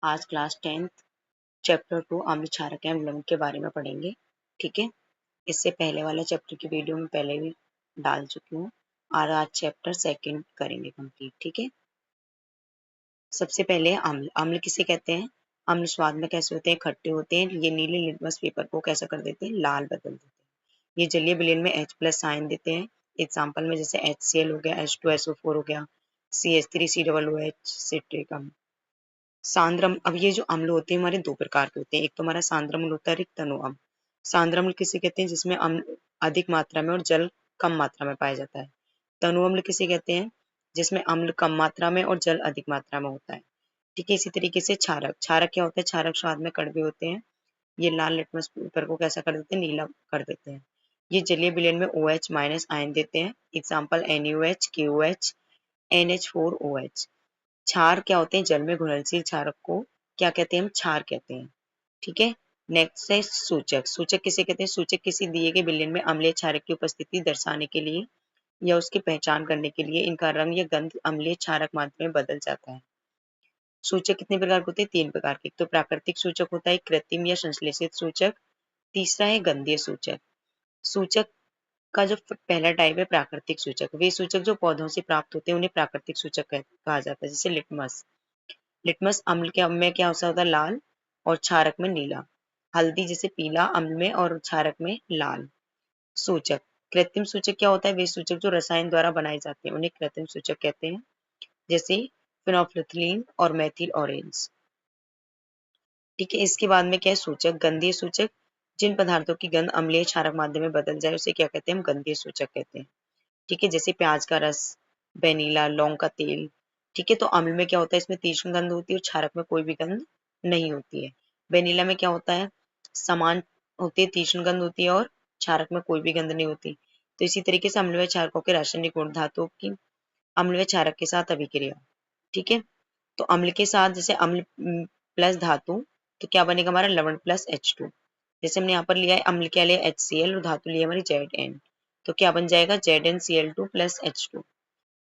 आज class 10th chapter 2 अम्ल क्षारक एवं लवण के बारे में पढ़ेंगे। ठीक है, इससे पहले वाला चैप्टर की वीडियो में पहले भी डाल चुकी हूँ और आज चैप्टर सेकंड करेंगे कंप्लीट। ठीक है, सबसे पहले अम्ल। अम्ल किसे कहते हैं? अम्ल स्वाद में कैसे होते हैं? खट्टे होते हैं। ये नीले लिटमस पेपर को कैसा कर देते हैं? लाल बदल देते हैं। ये जलीय विलयन में H+ साइन देते हैं। एग्जाम्पल में जैसे HCl हो गया, H2SO4 हो गया, CH3COOH सिट्रिक अम्ल। सांद्र अम्ल। अब ये जो अम्ल होते हैं हमारे दो प्रकार के होते हैं। एक तो हमारा सांद्र अम्ल होता है, एक तनु अम्ल। सांद्र अम्ल किसे कहते हैं? जिसमें अम्ल अधिक मात्रा में और जल कम मात्रा में पाया जाता है। तनु अम्ल किसे कहते हैं? जिसमें अम्ल कम मात्रा में और जल अधिक मात्रा में होता है। ठीक है, इसी तरीके से क्षारक। क्षारक क्या होता है? क्षारक स्वाद में कड़वे होते हैं। ये लाल लिटमस पेपर को कैसा कर देते हैं? नीला कर देते हैं। ये जलीय विलयन में OH- आयन देते हैं। Example NaOH, KOH, NH4OH। क्षार क्या होते हैं? जल में घुलनशील क्षारक को क्या कहते हैं? हम क्षार कहते हैं। ठीक है, नेक्स्ट है सूचक। सूचक किसे कहते हैं? सूचक किसी दिए गए विलयन में अम्लीय क्षारक की उपस्थिति दर्शाने के लिए या उसकी पहचान करने के लिए इनका रंग या गंध अम्लीय क्षारक मात्रा में बदल जाता है। सूचक कितने प्रकार के होते हैं? 3 प्रकार के। तो प्राकृतिक सूचक होता है, कृत्रिम या संश्लेषित सूचक, तीसरा है गंधीय सूचक। सूचक का जो पहला टाइप है प्राकृतिक सूचक। वे सूचक जो पौधों से प्राप्त होते हैं उन्हें प्राकृतिक सूचक कहा जाता है। जैसे लिटमस। लिटमस अम्ल के में क्या होता है? लाल और क्षारक में नीला। हल्दी जैसे पीला अम्ल में और क्षारक में लाल। सूचक। कृत्रिम सूचक क्या होता है? वे सूचक जो रसायन द्वारा बनाए जाते हैं उन्हें कृत्रिम सूचक कहते हैं। जैसे फिनोल्फ्थालीन और मेथिल ऑरेंज। ठीक है, इसके बाद में क्या है? सूचक। गंधीय सूचक। जिन पदार्थों की गंध अम्लीय क्षारक माध्यम में बदल जाए उसे क्या कहते हैं? हम गंधीय सूचक कहते हैं। ठीक है, जैसे प्याज का रस, वेनिला, लौंग का तेल। ठीक है, तो अम्ल में क्या होता है? इसमें तीक्ष्ण गंध होती है और क्षारक में कोई भी गंध नहीं होती है। वेनिला में क्या होता है? समान होती है, तीक्ष्ण गंध होती है और क्षारक में कोई भी गंध नहीं होती। तो इसी तरीके से अम्ल व क्षारकों के रासायनिक गुण धातुओं की अम्ल व क्षारक के साथ अभिक्रिया। ठीक है, तो अम्ल के साथ जैसे अम्ल प्लस धातु, तो क्या बनेगा हमारा? लवण प्लस H2। जैसे हमने यहाँ पर लिया है अम्ल, क्या लिया? HCl और धातु लिया हमारी Zn, तो क्या बन जाएगा? ZnCl2 plus H2।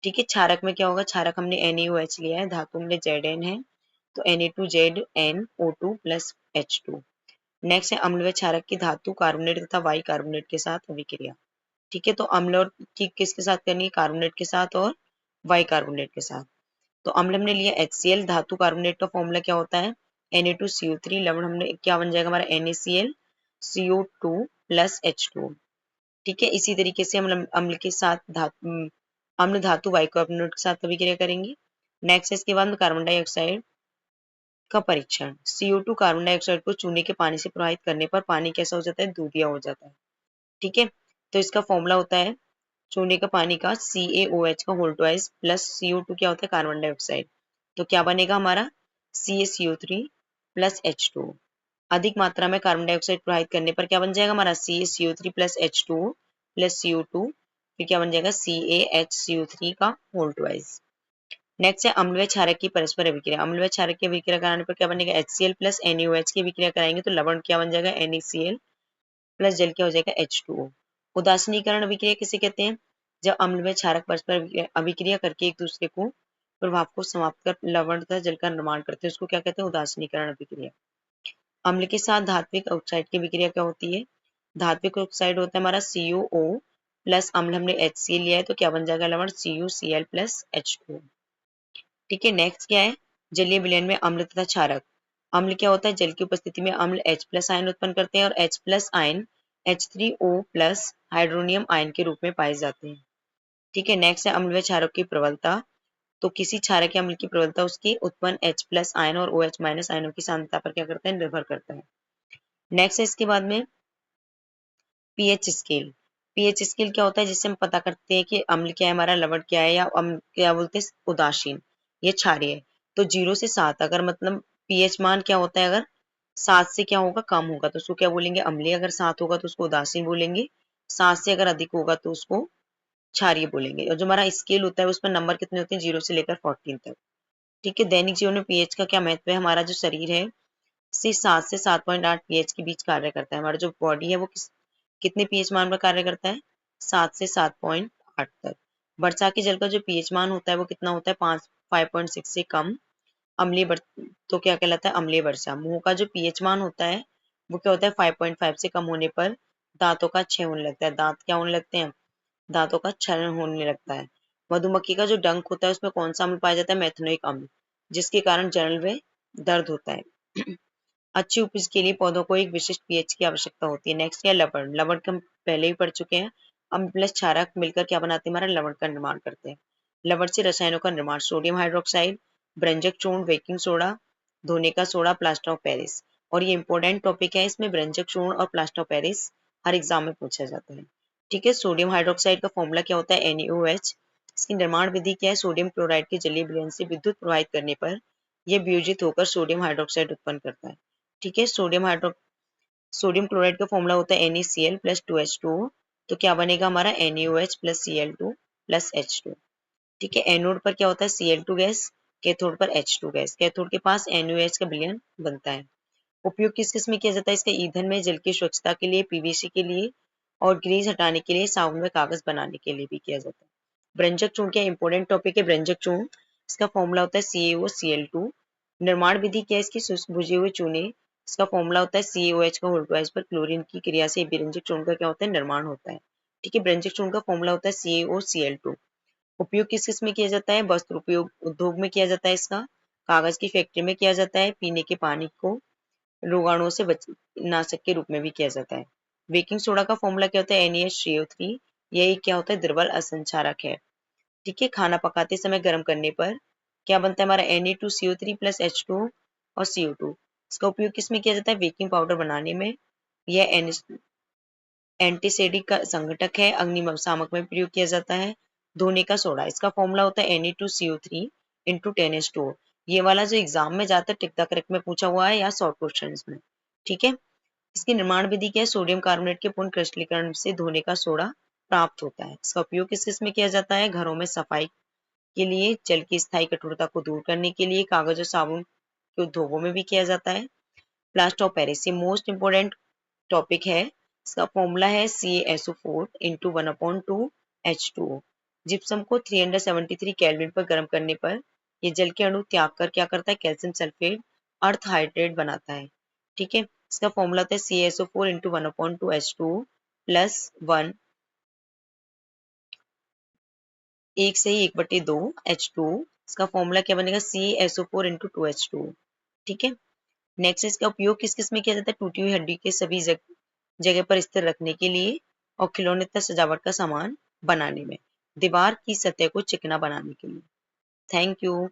ठीक है, क्षारक में क्या होगा? क्षारक हमने NaOH लिया है, धातु हमने Zn है, तो Na2ZnO2 प्लस H2। नेक्स्ट है अम्ल व क्षारक की धातु कार्बोनेट तथा वाई कार्बोनेट के साथ अभिक्रिया। ठीक है, तो अम्ल और की किसके साथ करनी है? कार्बोनेट के साथ और वाई कार्बोनेट के साथ। तो अम्ल हमने लिया HCl, धातु कार्बोनेट का फॉर्मूला क्या होता है? Na2CO3। लवण हमने क्या बन जाएगा हमारा? NaCl CO2 plus H2। ठीक है, इसी तरीके से हम अम्ल के साथ अम्ल धातु बाइकार्बोनेट के साथ अभिक्रिया करेंगे। नेक्स्ट इसके बाद में कार्बन डाइऑक्साइड का परीक्षण। CO2 कार्बन डाइऑक्साइड को चूने के पानी से प्रवाहित करने पर पानी कैसा हो जाता है? दूधिया हो जाता है। ठीक है, तो इसका फॉर्मूला होता है चूने का पानी का CaOH का होल ट्वाइस प्लस CO2 क्या होता है? Carbon dioxide. तो क्या बनेगा हमारा? CaCO3 plus H2। अधिक मात्रा में कार्बन डाइऑक्साइड प्रवाहित करने पर क्या बन जाएगा हमारा? CaCO3 plus H2O plus CO2, फिर क्या बन जाएगा? CaHCO3 का होल ट्वाइस। नेक्स्ट है अम्ल व क्षारक की परस्पर अभिक्रिया। अम्ल व क्षारक की अभिक्रिया कराने पर क्या बनेगा? HCl प्लस NaOH की अभिक्रिया कराएंगे तो लवण क्या बन जाएगा? NaCl प्लस जल क्या हो जाएगा? H2O। उदासीनीकरण अभिक्रिया किसे कहते हैं? जब अम्ल व क्षारक परस्पर अभिक्रिया करके एक दूसरे को प्रभाव को समाप्त कर लवण तथा जल का निर्माण करते हैं, उसको क्या कहते हैं? उदासीनीकरण अभिक्रिया। अम्ल के साथ धात्विक ऑक्साइड की अभिक्रिया क्या होती है? धात्विक ऑक्साइड होता है हमारा CuO प्लस अम्ल हमने HCl लिया है, तो क्या बन जाएगा लवण? CuCl plus H2। ठीक है, नेक्स्ट क्या है? जलीय विलयन में अम्ल तथा क्षारक। अम्ल क्या होता है? जल की उपस्थिति में अम्ल H+ आयन उत्पन्न करते हैं और H+ ion H3O plus hydronium ion के रूप में पाए जाते हैं। ठीक है, नेक्स्ट है अम्ल व क्षारक की प्रबलता। तो किसी क्षारक या अम्ल की प्रबलता उसकी उत्पन्न H+ आयन और OH- आयनों की सांद्रता पर क्या करता है? निर्भर करता है। नेक्स्ट है इसके बाद में पीएच स्केल। पीएच स्केल क्या होता है? जिससे हम पता करते हैं कि अम्ल क्या है हमारा, लवण क्या है, या अम्ल क्या बोलते हैं? उदासीन, ये क्षारीय है। तो 0 से 7 अगर मतलब पीएच मान क्या होता है? अगर 7 से क्या होगा? कम होगा तो उसको क्या बोलेंगे? अम्लीय। अगर 7 होगा तो उसको उदासीन बोलेंगे। 7 से अगर अधिक होगा तो उसको क्षारीय बोलेंगे। और जो हमारा स्केल होता है उसमें नंबर कितने होते हैं? 0 से लेकर 14 तक। ठीक है, दैनिक जीवन में पीएच का क्या महत्व है? हमारा जो शरीर है 7 से 7.8 पीएच के बीच कार्य करता है। हमारा जो बॉडी है वो कितने पीएच मान पर कार्य करता है? 7 से 7.8 तक। वर्षा के जल का जो पीएच मान होता है वो कितना होता है? 5.6 से कम। अम्लीय तो क्या कहलाता है, अम्लीय वर्षा। मुंह का जो पीएच मान होता है वो क्या होता है, 5.5 से कम होने पर दांतों का क्षय होने लगता है। दांत क्या होने लगते हैं, दांतों का क्षरण होने लगता है। मधुमक्खी का जो डंक होता है उसमें कौन सा अम्ल पाया जाता है, मेथनोइक अम्ल, जिसके कारण जनरल में दर्द होता है। अच्छी उपज के लिए पौधों को एक विशिष्ट पीएच की आवश्यकता होती है। नेक्स्ट है लवण। लवण के हम पहले ही पढ़ चुके हैं। अम्ल प्लस क्षारक मिलकर क्या बनाते हैं, हमारा लवण का निर्माण करते हैं। लवण से रसायनों का निर्माण, सोडियम हाइड्रोक्साइड, ब्रंजक चूर्ण, बेकिंग सोडा, धोने का सोडा, प्लास्टर ऑफ पेरिस। और ये इंपॉर्टेंट टॉपिक है, इसमें ब्रंजक चूर्ण और plaster of Paris her exam में पूछा जाता है। ठीक है, सोडियम हाइड्रोक्साइड का फॉर्मूला क्या होता है, NaOH। इसकी निर्माण विधि क्या है, सोडियम क्लोराइड के जलीय विलयन से विद्युत प्रवाहित करने पर यह वियोजित होकर सोडियम हाइड्रोक्साइड उत्पन्न करता है। ठीक है, सोडियम क्लोराइड का फॉर्मूला होता है NaCl प्लस 2H2O। तो क्या बनेगा हमारा, NaOH plus Cl2 plus H2। ठीक है, एनोड पर क्या होता है, Cl2 गैस, कैथोड पर H2 गैस। कैथोड के पास NaOH का विलयन बनता है। उपयोग किस किस में किया जाता है, इसका ईंधन में, जल की स्वच्छता के लिए, पीवीसी के लिए, और ग्रीस हटाने के लिए, साबुन में कागज बनाने के लिए भी किया जाता है। ब्रंजक चूर्ण क्या इंपॉर्टेंट टॉपिक है, ब्रंजक चूर्ण। इसका फॉर्मूला होता है CaOCl2। निर्माण विधि क्या है इसकी, शुष्क भुजे हुए चूने। इसका फॉर्मूला होता है CaOH का होल्ड ट्वाइस पर क्लोरीन की क्रिया से ब्रंजक चूर्ण का क्या होता है, निर्माण होता है। ठीक है, ब्रंजक चूर्ण का फॉर्मूला होता है CaOCl2। उपयोग किस किस में किया जाता है, वस्त्र उपयोग उद्योग में किया जाता है इसका, कागज की फैक्ट्री में किया जाता है, पीने के पानी को रोगाणुओं से नाशक के रूप में भी किया जाता है। बेकिंग सोडा का फॉर्मूला क्या होता है, NaCO3। यह एक क्या होता है, दुर्बल असंचारक है। ठीक है, खाना पकाते समय गर्म करने पर क्या बनता है हमारा, Na2CO3 प्लस H2 और CO2। इसका उपयोग किस में किया जाता है, बेकिंग पाउडर बनाने में। यह एंटीसेडिक का संघटक है, अग्निशामक में प्रयोग किया जाता है। धोने का सोडा, इसका फॉर्मूला होता है Na2CO3 इंटू 10H2O। ये वाला जो एग्जाम में जाता है टिक करेक्ट में पूछा हुआ है या शॉर्ट क्वेश्चन में। ठीक है, इसकी निर्माण विधि क्या है, सोडियम कार्बोनेट के पूर्ण क्रिस्टलीकरण से धोने का सोडा प्राप्त होता है। इसका उपयोग किस किस में किया जाता है, घरों में सफाई के लिए, जल की स्थायी कठोरता को दूर करने के लिए, कागज और साबुन के उद्योगों में भी किया जाता है। प्लास्टर ऑफ पेरिस ये मोस्ट इंपोर्टेंट टॉपिक है। इसका फॉर्मूला है CaSO4 इंटू 1/2H2O। जिप्सम को 373 केल्विन पर गर्म करने पर ये जल के अणु त्याग कर क्या करता है, कैल्शियम सल्फेट अर्थ हाइड्रेट बनाता है। ठीक है, इसका फॉर्मूला होता है CaSO4 इंटू 1/2H2O प्लस 1, 1 से ही 1/2 H2O। इसका फॉर्मूला क्या बनेगा, CaSO4 इंटू 2H2O। ठीक है, नेक्स्ट इसका उपयोग किस किस में किया जाता है, टूटी हुई हड्डी के सभी जगह पर स्थिर रखने के लिए, और खिलौने तथा सजावट का सामान बनाने में, दीवार की सतह को चिकना बनाने के लिए। Thank you.